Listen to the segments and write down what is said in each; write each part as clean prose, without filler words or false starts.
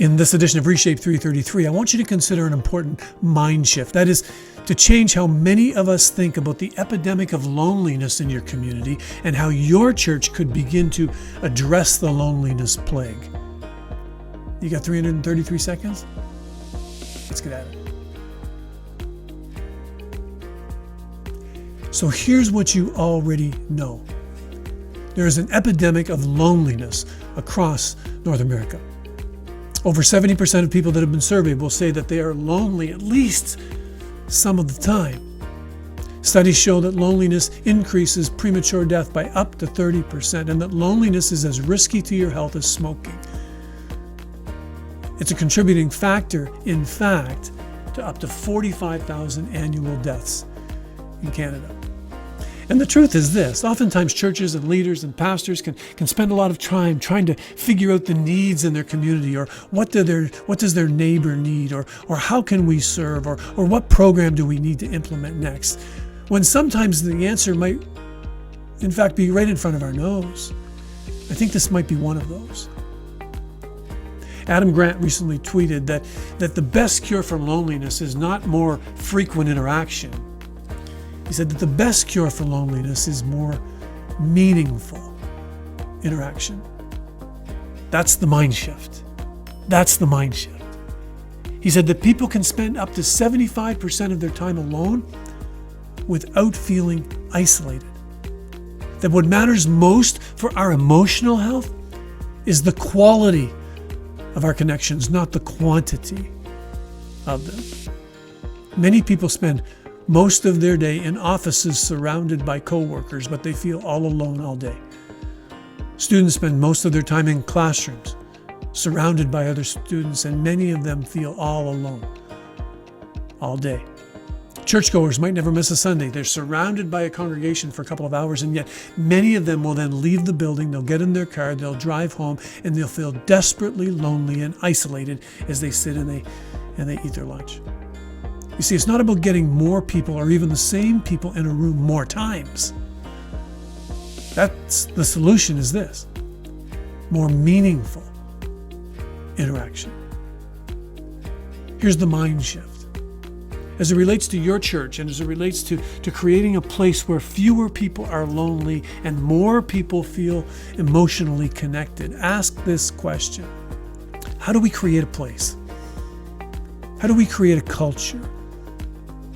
In this edition of reShape 333, I want you to consider an important mind shift. That is, to change how many of us think about the epidemic of loneliness in your community and how your church could begin to address the loneliness plague. You got 333 seconds? Let's get at it. So here's what you already know. There is an epidemic of loneliness across North America. Over 70% of people that have been surveyed will say that they are lonely at least some of the time. Studies show that loneliness increases premature death by up to 30%, and that loneliness is as risky to your health as smoking. It's a contributing factor, in fact, to up to 45,000 annual deaths in Canada. And the truth is this: oftentimes churches and leaders and pastors can spend a lot of time trying to figure out the needs in their community, or what does their neighbor need, or how can we serve, or what program do we need to implement next, when sometimes the answer might in fact be right in front of our nose. I think this might be one of those. Adam Grant recently tweeted that the best cure for loneliness is not more frequent interaction. He said that the best cure for loneliness is more meaningful interaction. That's the mind shift. That's the mind shift. He said that people can spend up to 75% of their time alone without feeling isolated. That what matters most for our emotional health is the quality of our connections, not the quantity of them. Many people spend most of their day in offices surrounded by coworkers, but they feel all alone all day. Students spend most of their time in classrooms, surrounded by other students, and many of them feel all alone all day. Churchgoers might never miss a Sunday. They're surrounded by a congregation for a couple of hours, and yet many of them will then leave the building, they'll get in their car, they'll drive home, and they'll feel desperately lonely and isolated as they sit and they eat their lunch. You see, it's not about getting more people or even the same people in a room more times. That's the solution, is this: more meaningful interaction. Here's the mind shift. As it relates to your church, and as it relates to creating a place where fewer people are lonely and more people feel emotionally connected, ask this question: how do we create a place? How do we create a culture?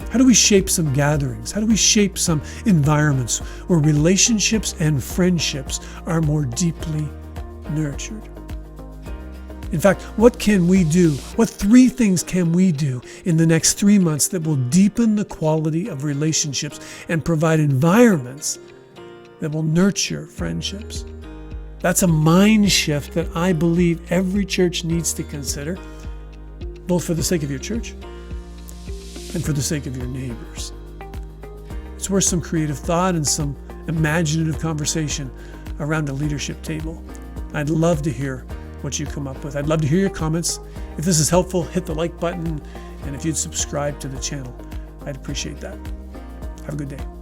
How do we shape some gatherings? How do we shape some environments where relationships and friendships are more deeply nurtured? In fact, what can we do? What 3 things can we do in the next 3 months that will deepen the quality of relationships and provide environments that will nurture friendships? That's a mind shift that I believe every church needs to consider, both for the sake of your church and for the sake of your neighbors. It's worth some creative thought and some imaginative conversation around a leadership table. I'd love to hear what you come up with. I'd love to hear your comments. If this is helpful, hit the like button, and if you'd subscribe to the channel, I'd appreciate that. Have a good day.